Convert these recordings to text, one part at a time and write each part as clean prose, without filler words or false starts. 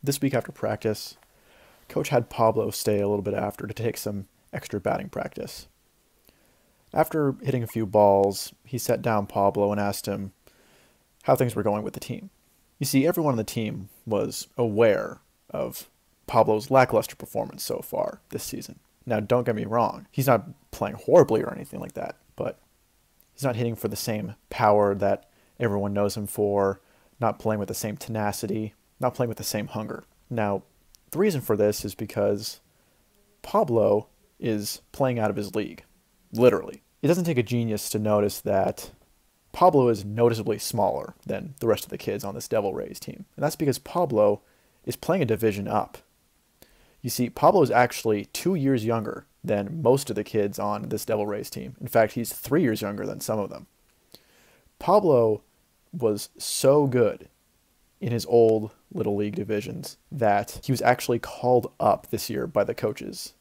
This week after practice, Coach had Pablo stay a little bit after to take some extra batting practice. After hitting a few balls, he sat down Pablo and asked him how things were going with the team. You see, everyone on the team was aware of Pablo's lackluster performance so far this season. Now, don't get me wrong, he's not playing horribly or anything like that, but he's not hitting for the same power that everyone knows him for, not playing with the same tenacity, not playing with the same hunger. Now, the reason for this is because Pablo is playing out of his league, literally. It doesn't take a genius to notice that Pablo is noticeably smaller than the rest of the kids on this Devil Rays team. And that's because Pablo is playing a division up. You see, Pablo is actually 2 years younger than most of the kids on this Devil Rays team. In fact, he's 3 years younger than some of them. Pablo was so good in his old Little League divisions that he was actually called up this year by the coaches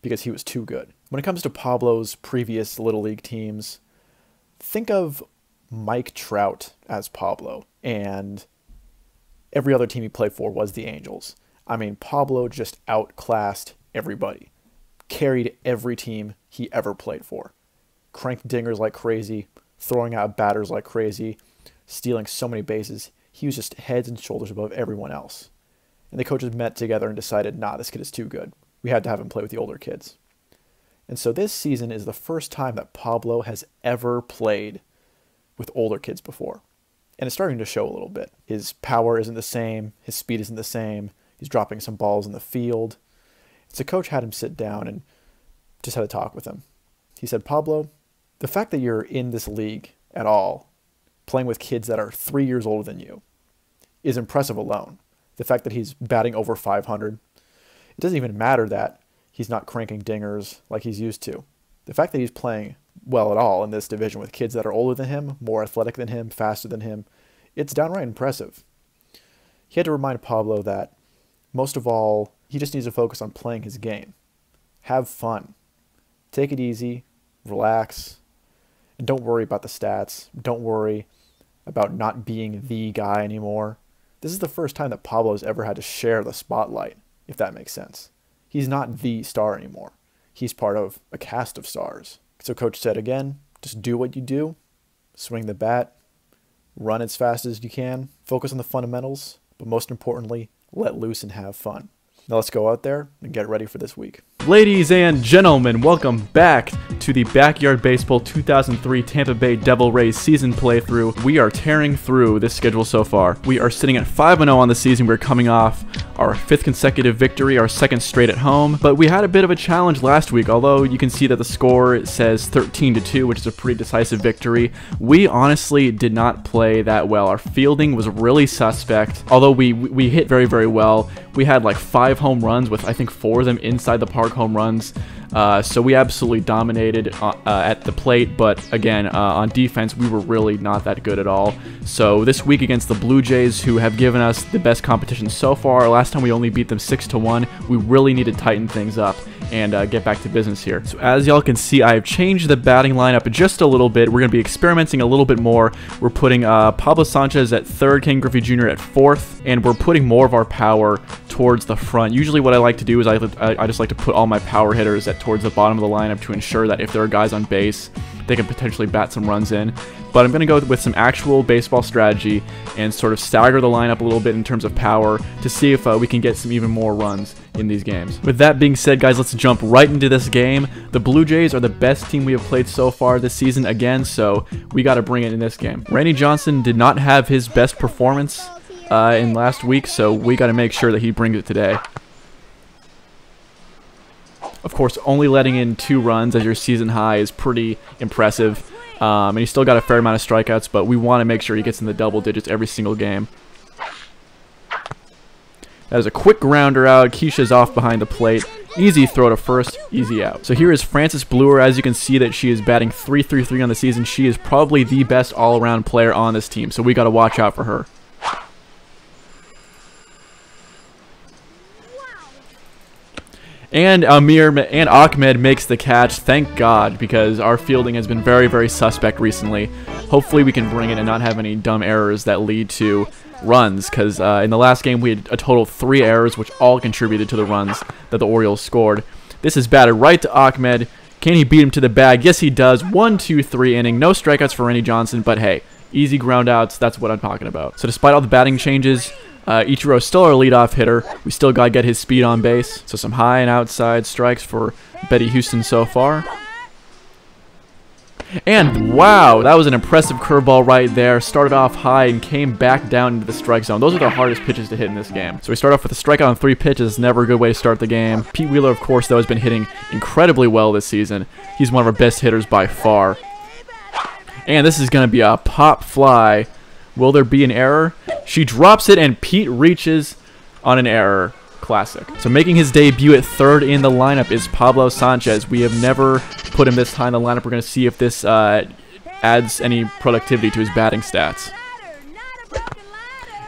because he was too good. When it comes to Pablo's previous Little League teams, think of Mike Trout as Pablo, and every other team he played for was the Angels. I mean, Pablo just outclassed everybody, carried every team he ever played for, cranked dingers like crazy, throwing out batters like crazy, stealing so many bases. He was just heads and shoulders above everyone else. And the coaches met together and decided, nah, this kid is too good. We had to have him play with the older kids. And so this season is the first time that Pablo has ever played with older kids before. And it's starting to show a little bit. His power isn't the same. His speed isn't the same. He's dropping some balls in the field. So coach had him sit down and just had a talk with him. He said, Pablo, the fact that you're in this league at all, playing with kids that are 3 years older than you, is impressive alone. The fact that he's batting over 500, it doesn't even matter that he's not cranking dingers like he's used to. The fact that he's playing well at all in this division with kids that are older than him, more athletic than him, faster than him, it's downright impressive. He had to remind Pablo that, most of all, he just needs to focus on playing his game. Have fun. Take it easy, relax, and don't worry about the stats. Don't worry about not being the guy anymore. This is the first time that Pablo has ever had to share the spotlight, if that makes sense. He's not the star anymore. He's part of a cast of stars. So coach said again, just do what you do, swing the bat, run as fast as you can, focus on the fundamentals, but most importantly, let loose and have fun. Now let's go out there and get ready for this week. Ladies and gentlemen, welcome back to the Backyard Baseball 2003 Tampa Bay Devil Rays season playthrough. We are tearing through this schedule so far. We are sitting at 5-0 on the season. We're coming off our 5th consecutive victory, our 2nd straight at home. But we had a bit of a challenge last week, although you can see that the score says 13-2, which is a pretty decisive victory. We honestly did not play that well. Our fielding was really suspect, although we hit very, very well. We had like 5 home runs with I think 4 of them inside the park home runs. So we absolutely dominated at the plate, but again, on defense, we were really not that good at all. So this week against the Blue Jays, who have given us the best competition so far, last time we only beat them 6-1, we really need to tighten things up and get back to business here. So as y'all can see, I have changed the batting lineup just a little bit. We're going to be experimenting a little bit more. We're putting Pablo Sanchez at 3rd, Ken Griffey Jr. at 4th, and we're putting more of our power towards the front. Usually what I like to do is I just like to put all my power hitters towards the bottom of the lineup to ensure that if there are guys on base, they can potentially bat some runs in. But I'm going to go with some actual baseball strategy and sort of stagger the lineup a little bit in terms of power to see if we can get some even more runs in these games. With that being said, guys, let's jump right into this game. The Blue Jays are the best team we have played so far this season again, so we got to bring it in this game. Randy Johnson did not have his best performance in last week, so we got to make sure that he brings it today. Of course, only letting in 2 runs as your season high is pretty impressive. And he's still got a fair amount of strikeouts, but we want to make sure he gets in the double digits every single game. That is a quick grounder out. Keisha's off behind the plate. Easy throw to first, easy out. So here is Frances Bluer. As you can see that she is batting .333 on the season. She is probably the best all-around player on this team, so we got to watch out for her. And Ahmed makes the catch, thank God, because our fielding has been very, very suspect recently. Hopefully we can bring it and not have any dumb errors that lead to runs, because in the last game we had a total of 3 errors, which all contributed to the runs that the Orioles scored. This is batted right to Ahmed. Can he beat him to the bag? Yes, he does. 1-2-3 inning. No strikeouts for Randy Johnson, but hey, easy ground outs. That's what I'm talking about. So despite all the batting changes, Ichiro is still our leadoff hitter. We still got to get his speed on base. So some high and outside strikes for Betty Houston so far. And wow, that was an impressive curveball right there. Started off high and came back down into the strike zone. Those are the hardest pitches to hit in this game. So we start off with a strikeout on 3 pitches. Never a good way to start the game. Pete Wheeler, of course, though, has been hitting incredibly well this season. He's one of our best hitters by far. And this is going to be a pop fly. Will there be an error? She drops it, and Pete reaches on an error. Classic. So making his debut at third in the lineup is Pablo Sanchez. We have never put him this high in the lineup. We're going to see if this adds any productivity to his batting stats.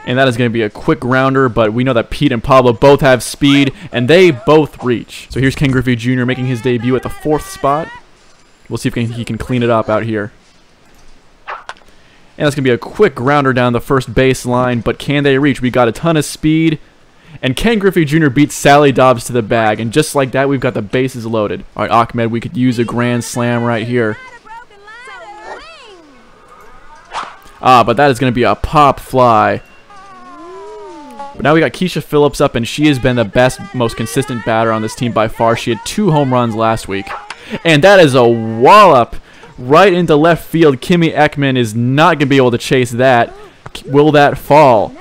And that is going to be a quick grounder, but we know that Pete and Pablo both have speed, and they both reach. So here's Ken Griffey Jr. making his debut at the 4th spot. We'll see if he can clean it up out here. And that's going to be a quick grounder down the first baseline, but can they reach? We got a ton of speed. And Ken Griffey Jr. beats Sally Dobbs to the bag. And just like that, we've got the bases loaded. All right, Ahmed, we could use a grand slam right here. But that is going to be a pop fly. But now we got Keisha Phillips up, and she has been the best, most consistent batter on this team by far. She had 2 home runs last week. And that is a wallop right into left field. Kimmy Ekman is not going to be able to chase that. Will that fall?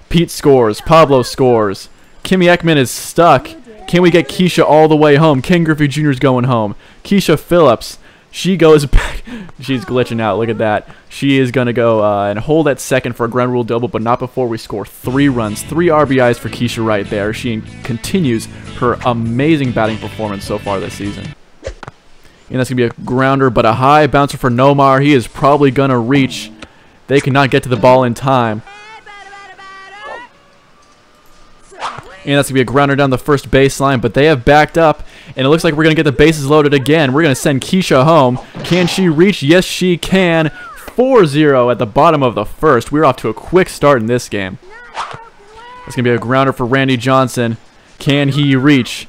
Pete scores. Pablo scores. Kimmy Ekman is stuck. Can we get Keisha all the way home? Ken Griffey Jr. is going home. Keisha Phillips, she goes back. She's glitching out. Look at that. She is going to go and hold at second for a ground rule double, but not before we score 3 runs. 3 RBIs for Keisha right there. She continues her amazing batting performance so far this season. And that's going to be a grounder, but a high bouncer for Nomar. He is probably going to reach. They cannot get to the ball in time. And that's going to be a grounder down the first baseline, but they have backed up, and it looks like we're going to get the bases loaded again. We're going to send Keisha home. Can she reach? Yes, she can. 4-0 at the bottom of the first. We're off to a quick start in this game. That's going to be a grounder for Randy Johnson. Can he reach?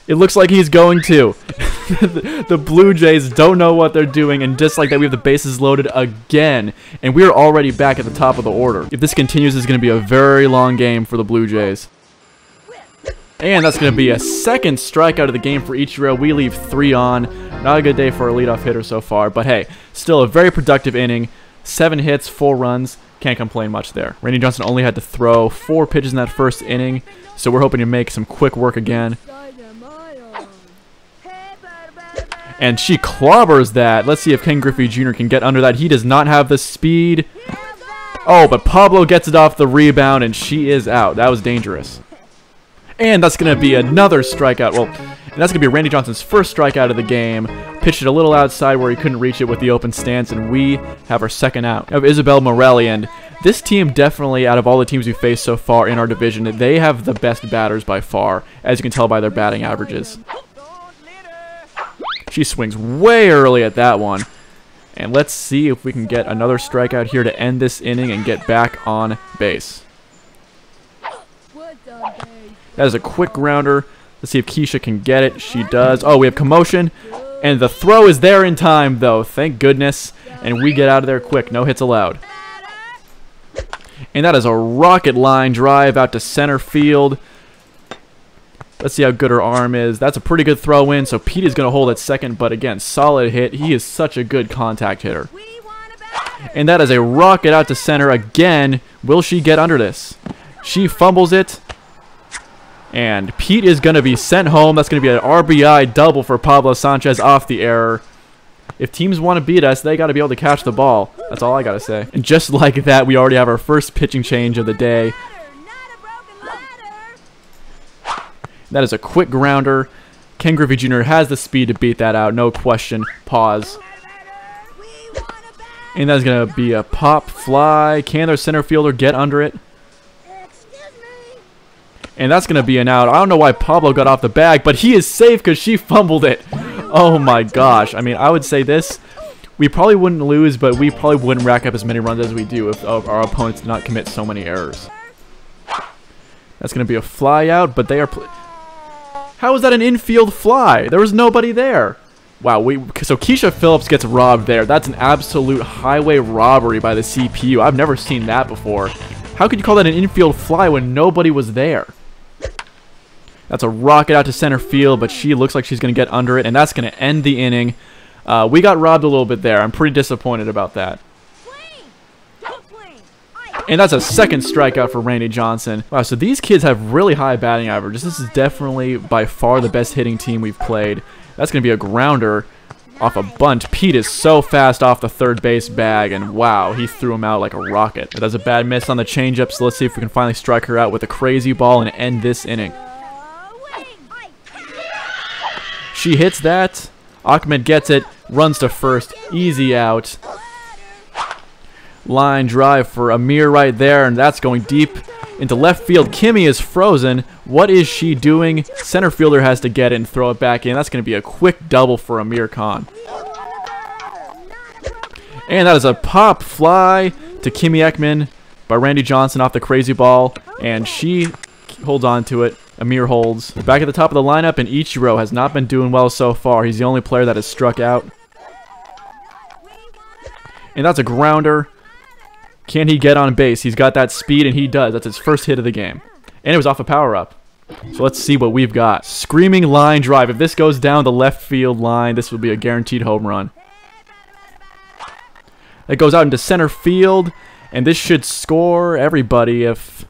It looks like he's going to. The Blue Jays don't know what they're doing, and just like that, we have the bases loaded again, and we're already back at the top of the order. If this continues, it's going to be a very long game for the Blue Jays. And that's going to be a second strikeout of the game for Ichiro. We leave 3 on. Not a good day for our leadoff hitter so far, but hey, still a very productive inning. 7 hits, 4 runs. Can't complain much there. Randy Johnson only had to throw 4 pitches in that first inning, so we're hoping to make some quick work again. And she clobbers that. Let's see if Ken Griffey Jr. can get under that. He does not have the speed. Oh, but Pablo gets it off the rebound, and she is out. That was dangerous. And that's going to be another strikeout. Well, and that's going to be Randy Johnson's first strikeout of the game. Pitched it a little outside where he couldn't reach it with the open stance, and we have our second out. We have Isabel Morelli, and this team definitely, out of all the teams we faced so far in our division, they have the best batters by far, as you can tell by their batting averages. She swings way early at that one. And let's see if we can get another strikeout here to end this inning and get back on base. That is a quick grounder. Let's see if Keisha can get it. She does. Oh, we have commotion. And the throw is there in time, though. Thank goodness. And we get out of there quick. No hits allowed. And that is a rocket line drive out to center field. Let's see how good her arm is. That's a pretty good throw in, so Pete is going to hold at second, but again, solid hit. He is such a good contact hitter. And that is a rocket out to center again. Will she get under this? She fumbles it. And Pete is going to be sent home. That's going to be an RBI double for Pablo Sanchez off the error. If teams want to beat us, they got to be able to catch the ball. That's all I got to say. And just like that, we already have our first pitching change of the day. That is a quick grounder. Ken Griffey Jr. has the speed to beat that out. No question. Pause. And that's going to be a pop fly. Can their center fielder get under it? And that's going to be an out. I don't know why Pablo got off the bag, but he is safe because she fumbled it. Oh my gosh. I mean, I would say this. We probably wouldn't lose, but we probably wouldn't rack up as many runs as we do if our opponents did not commit so many errors. That's going to be a fly out, but they are... How is that an infield fly? There was nobody there. Wow, so Keisha Phillips gets robbed there. That's an absolute highway robbery by the CPU. I've never seen that before. How could you call that an infield fly when nobody was there? That's a rocket out to center field, but she looks like she's going to get under it, and that's going to end the inning. We got robbed a little bit there. I'm pretty disappointed about that. And that's a second strikeout for Randy Johnson. Wow, so these kids have really high batting averages. This is definitely by far the best hitting team we've played. That's going to be a grounder off a bunt. Pete is so fast off the third base bag, and wow, he threw him out like a rocket. That's a bad miss on the changeup, so let's see if we can finally strike her out with a crazy ball and end this inning. She hits that. Ahmed gets it, runs to first, easy out. Line drive for Amir right there, and that's going deep into left field. Kimmy is frozen. What is she doing? Center fielder has to get it and throw it back in. That's going to be a quick double for Amir Khan. And that is a pop fly to Kimmy Ekman by Randy Johnson off the crazy ball, and she holds on to it. Amir holds. Back at the top of the lineup, and Ichiro has not been doing well so far. He's the only player that has struck out. And that's a grounder. Can he get on base? He's got that speed, and he does. That's his first hit of the game. And it was off a power-up. So let's see what we've got. Screaming line drive. If this goes down the left field line, this will be a guaranteed home run. It goes out into center field, and this should score everybody if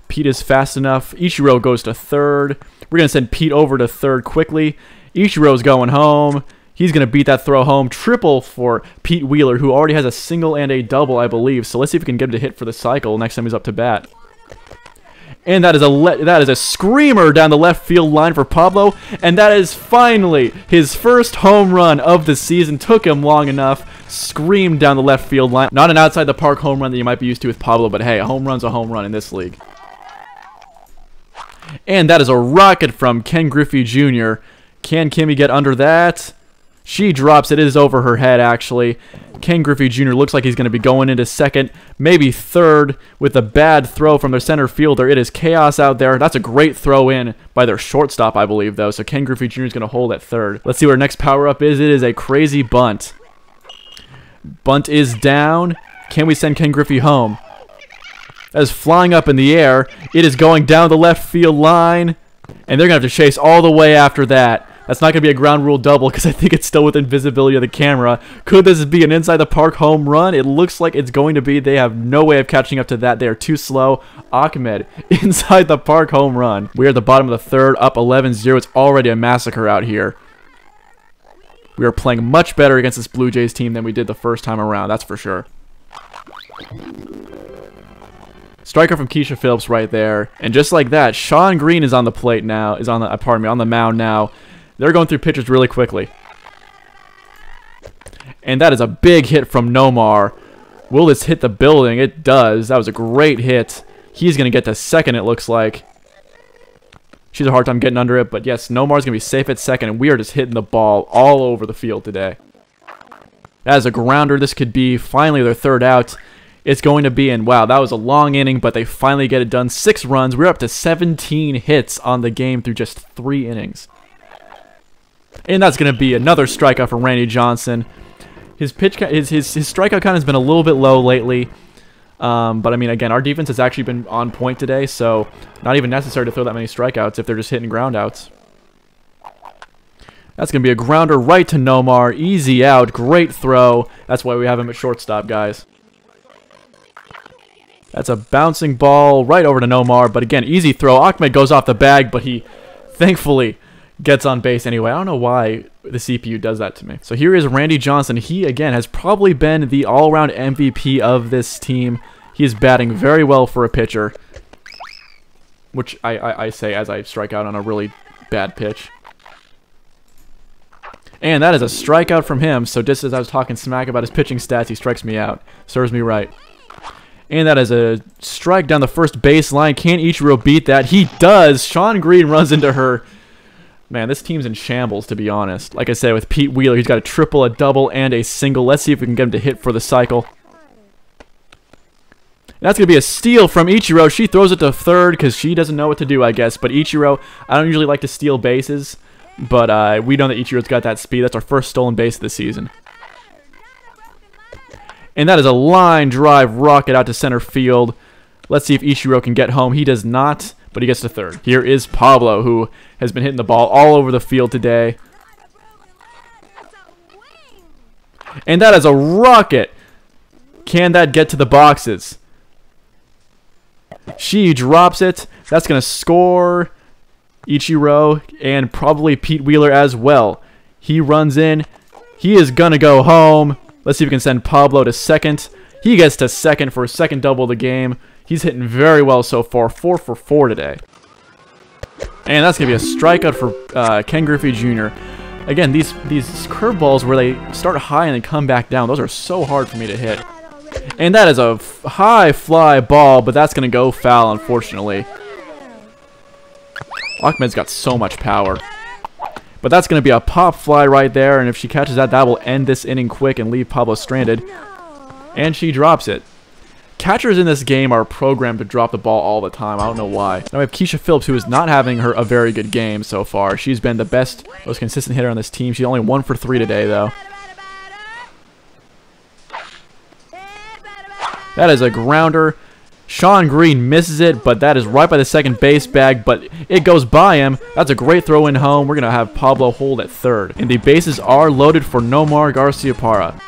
Pete is fast enough. Ichiro goes to third. We're going to send Pete over to third quickly. Ichiro's going home. He's going to beat that throw home. Triple for Pete Wheeler, who already has a single and a double, I believe. So let's see if we can get him to hit for the cycle next time he's up to bat. And that is a screamer down the left field line for Pablo. And that is finally his first home run of the season. Took him long enough. Screamed down the left field line. Not an outside the park home run that you might be used to with Pablo, but hey, a home run's a home run in this league. And that is a rocket from Ken Griffey Jr. Can Kimmy get under that? She drops it. It is over her head, actually. Ken Griffey Jr. looks like he's going to be going into second, maybe third, with a bad throw from their center fielder. It is chaos out there. That's a great throw in by their shortstop, I believe, though. So Ken Griffey Jr. is going to hold at third. Let's see what our next power-up is. It is a crazy bunt. Bunt is down. Can we send Ken Griffey home? That is flying up in the air. It is going down the left field line, and they're going to have to chase all the way after that. That's not going to be a ground rule double because I think it's still within visibility of the camera. Could this be an inside the park home run? It looks like it's going to be. They have no way of catching up to that. They are too slow. Ahmed, inside the park home run. We are at the bottom of the third, up 11-0. It's already a massacre out here. We are playing much better against this Blue Jays team than we did the first time around. That's for sure. Striker from Keisha Phillips right there. And just like that, Sean Green is on the plate now. Is on the on the mound now. They're going through pitchers really quickly. And that is a big hit from Nomar. Will this hit the building? It does. That was a great hit. He's going to get to second, it looks like. She's a hard time getting under it, but yes, Nomar's going to be safe at second, and we are just hitting the ball all over the field today. That is a grounder. This could be finally their third out. It's going to be in. Wow, that was a long inning, but they finally get it done. 6 runs. We're up to 17 hits on the game through just 3 innings. And that's going to be another strikeout for Randy Johnson. His strikeout count has been a little bit low lately. But I mean, again, our defense has actually been on point today, so not even necessary to throw that many strikeouts if they're just hitting groundouts. That's going to be a grounder right to Nomar. Easy out. Great throw. That's why we have him at shortstop, guys. That's a bouncing ball right over to Nomar. But again, easy throw. Ahmed goes off the bag, but he thankfully gets on base anyway. I don't know why the CPU does that to me. So here is Randy Johnson. He, again, has probably been the all-around MVP of this team. He is batting very well for a pitcher, which I say as I strike out on a really bad pitch. And that is a strikeout from him. So just as I was talking smack about his pitching stats, he strikes me out. Serves me right. And that is a strike down the first baseline. Can Ichiro beat that? He does. Sean Green runs into her. Man, this team's in shambles, to be honest. Like I said, with Pete Wheeler, he's got a triple, a double, and a single. Let's see if we can get him to hit for the cycle. And that's going to be a steal from Ichiro. She throws it to third because she doesn't know what to do, I guess. But Ichiro, I don't usually like to steal bases, but we know that Ichiro's got that speed. That's our first stolen base of the season. And that is a line drive rocket out to center field. Let's see if Ichiro can get home. He does not, but he gets to third. Here is Pablo, who has been hitting the ball all over the field today. And that is a rocket. Can that get to the boxes? She drops it. That's going to score Ichiro and probably Pete Wheeler as well. He runs in. He is going to go home. Let's see if we can send Pablo to second. He gets to second for a second double of the game. He's hitting very well so far. 4 for 4 today. And that's going to be a strikeout for Ken Griffey Jr. Again, these curveballs where they start high and then come back down, those are so hard for me to hit. And that is a high fly ball, but that's going to go foul, unfortunately. Ahmed's got so much power. But that's going to be a pop fly right there, and if she catches that, that will end this inning quick and leave Pablo stranded. And she drops it. Catchers in this game are programmed to drop the ball all the time. I don't know why. Now we have Keisha Phillips, who is not having a very good game so far. She's been the best, most consistent hitter on this team. She's only 1 for 3 today, though. That is a grounder. Sean Green misses it, but that is right by the second base bag, but it goes by him. That's a great throw in home. We're going to have Pablo hold at third. And the bases are loaded for Nomar Garciaparra.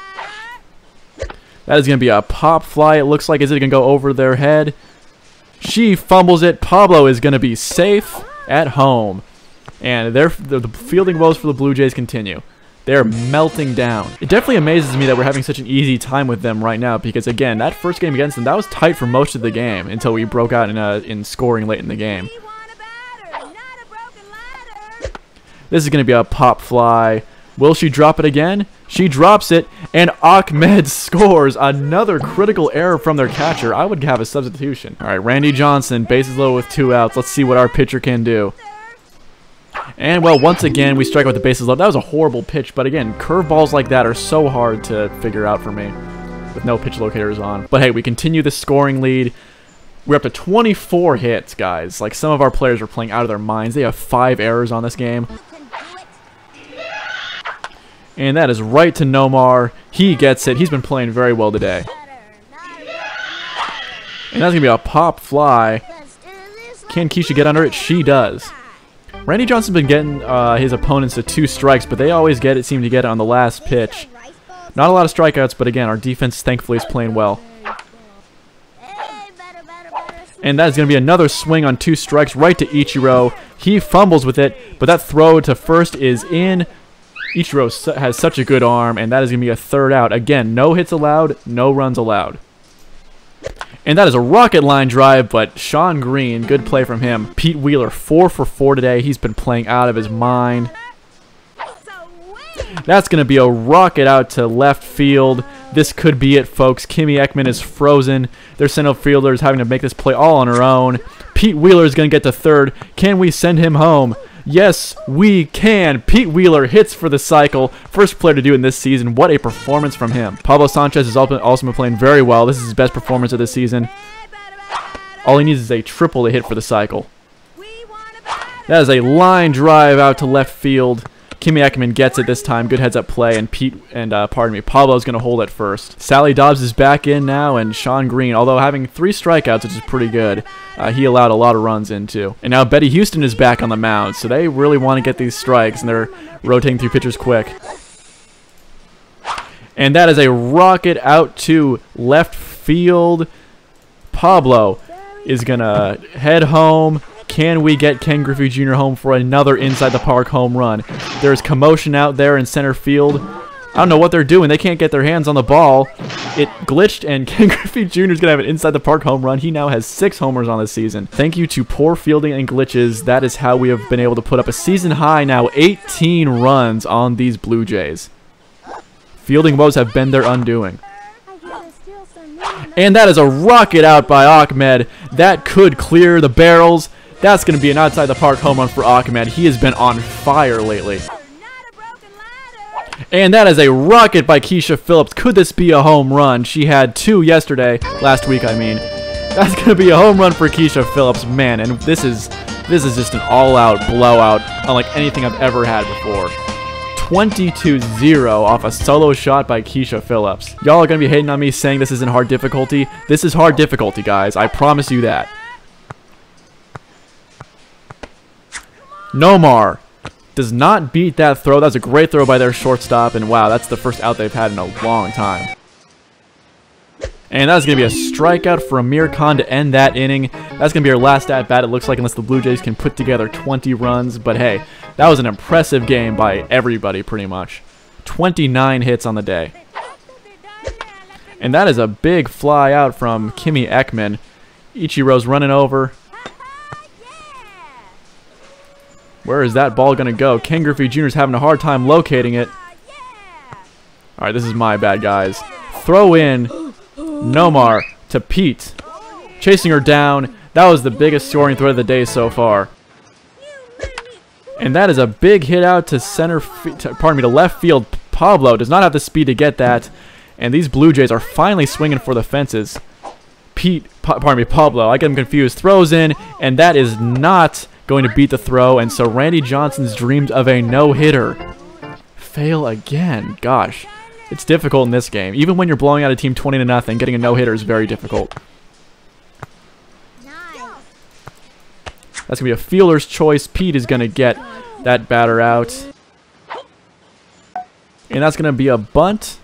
That is going to be a pop fly, it looks like. Is it going to go over their head? She fumbles it. Pablo is going to be safe at home. And the fielding woes for the Blue Jays continue. They're melting down. It definitely amazes me that we're having such an easy time with them right now because, again, that first game against them, that was tight for most of the game until we broke out in scoring late in the game. This is going to be a pop fly. Will she drop it again? She drops it, and Ahmed scores. Another critical error from their catcher. I would have a substitution. All right, Randy Johnson, bases loaded with 2 outs. Let's see what our pitcher can do. And, well, once again, we strike out with the bases loaded. That was a horrible pitch, but again, curveballs like that are so hard to figure out for me with no pitch locators on. But hey, we continue the scoring lead. We're up to 24 hits, guys. Like, some of our players are playing out of their minds. They have 5 errors on this game. And that is right to Nomar. He gets it. He's been playing very well today. And that's going to be a pop fly. Can Keisha get under it? She does. Randy Johnson's been getting his opponents to 2 strikes, but they always seem to get it on the last pitch. Not a lot of strikeouts, but again, our defense thankfully is playing well. And that is going to be another swing on 2 strikes right to Ichiro. He fumbles with it, but that throw to first is in. Ichiro has such a good arm, and that is going to be a 3rd out. Again, no hits allowed, no runs allowed. And that is a rocket line drive, but Sean Green, good play from him. Pete Wheeler, 4 for 4 today. He's been playing out of his mind. That's going to be a rocket out to left field. This could be it, folks. Kimmy Ekman is frozen. Their center fielder is having to make this play all on her own. Pete Wheeler is going to get to third. Can we send him home? Yes, we can. Pete Wheeler hits for the cycle. First player to do it in this season. What a performance from him. Pablo Sanchez has also been playing very well. This is his best performance of the season. All he needs is a triple to hit for the cycle. That is a line drive out to left field. Kimmy Ekman gets it this time. Good heads-up play, and Pablo's going to hold at first. Sally Dobbs is back in now, and Sean Green, although having 3 strikeouts, which is pretty good, he allowed a lot of runs in, too. And now Betty Houston is back on the mound, so they really want to get these strikes, and they're rotating through pitchers quick. And that is a rocket out to left field. Pablo is going to head home. Can we get Ken Griffey Jr. home for another inside the park home run? There's commotion out there in center field. I don't know what they're doing. They can't get their hands on the ball. It glitched, and Ken Griffey Jr. is going to have an inside the park home run. He now has 6 homers on this season. Thank you to poor fielding and glitches. That is how we have been able to put up a season high now 18 runs on these Blue Jays. Fielding woes have been their undoing. And that is a rocket out by Ahmed. That could clear the barrels. That's going to be an outside the park home run for Ahmed. He has been on fire lately. And that is a rocket by Keisha Phillips. Could this be a home run? She had 2 yesterday. Last week, I mean. That's going to be a home run for Keisha Phillips. Man, and this is just an all-out blowout unlike anything I've ever had before. 20-0 off a solo shot by Keisha Phillips. Y'all are going to be hating on me saying this isn't hard difficulty. This is hard difficulty, guys. I promise you that. Nomar does not beat that throw. That's a great throw by their shortstop, and wow, that's the first out they've had in a long time. And that's going to be a strikeout for Amir Khan to end that inning. That's going to be our last at-bat, it looks like, unless the Blue Jays can put together 20 runs. But hey, that was an impressive game by everybody, pretty much. 29 hits on the day. And that is a big fly out from Kimi Ekman. Ichiro's running over. Where is that ball going to go? Ken Griffey Jr. is having a hard time locating it. Alright, this is my bad, guys. Throw in Nomar to Pete. Chasing her down. That was the biggest scoring threat of the day so far. And that is a big hit out to to left field. Pablo does not have the speed to get that. And these Blue Jays are finally swinging for the fences. Pablo, I get him confused. Throws in, and that is not going to beat the throw. And so Randy Johnson's dreams of a no-hitter fail again. Gosh. It's difficult in this game. Even when you're blowing out a team 20-0, getting a no-hitter is very difficult. That's going to be a fielder's choice. Pete is going to get that batter out. And that's going to be a bunt.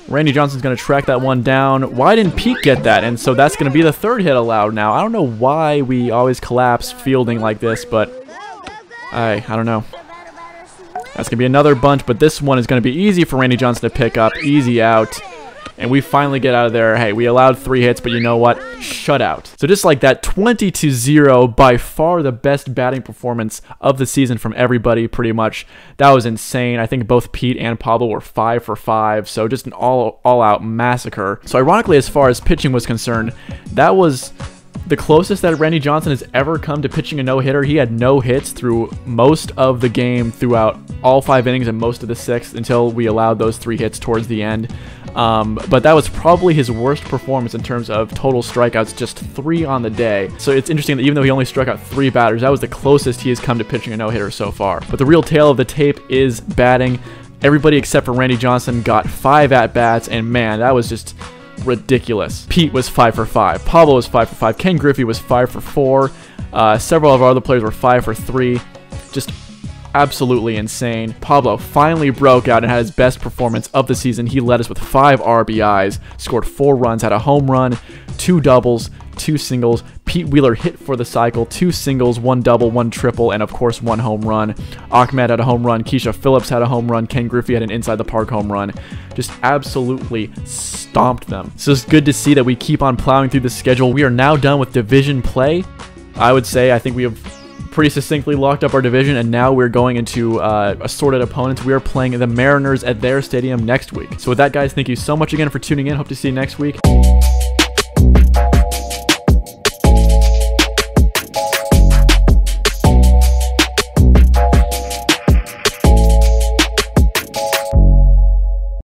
Randy Johnson's going to track that one down. Why didn't Pete get that? And so that's going to be the 3rd hit allowed now. I don't know why we always collapse fielding like this, but I don't know. That's going to be another bunt, but this one is going to be easy for Randy Johnson to pick up. Easy out. And we finally get out of there. Hey, we allowed 3 hits, but you know what? Shutout. So just like that, 20-0, by far the best batting performance of the season from everybody, pretty much. That was insane. I think both Pete and Pablo were 5 for 5, so just an all-out massacre. So ironically, as far as pitching was concerned, that was the closest that Randy Johnson has ever come to pitching a no-hitter. He had no hits through most of the game, throughout all 5 innings and most of the 6th, until we allowed those 3 hits towards the end. But that was probably his worst performance in terms of total strikeouts, just 3 on the day. So it's interesting that even though he only struck out 3 batters, that was the closest he has come to pitching a no-hitter so far. But the real tale of the tape is batting. Everybody except for Randy Johnson got 5 at-bats, and man, that was just ridiculous. Pete was 5 for 5. Pablo was 5 for 5. Ken Griffey was 5 for 4. Several of our other players were 5 for 3. Just absolutely insane. Pablo finally broke out and had his best performance of the season. He led us with 5 RBIs, scored 4 runs, had a home run, 2 doubles, 2 singles. Pete Wheeler hit for the cycle, 2 singles, 1 double, 1 triple, and of course 1 home run. Ahmed had a home run. Keisha Phillips had a home run. Ken Griffey had an inside the park home run. Just absolutely stomped them. So it's good to see that we keep on plowing through the schedule. We are now done with division play. I think we have pretty succinctly locked up our division, and now we're going into assorted opponents. We are playing the Mariners at their stadium next week. So with that, guys, thank you so much again for tuning in. Hope to see you next week.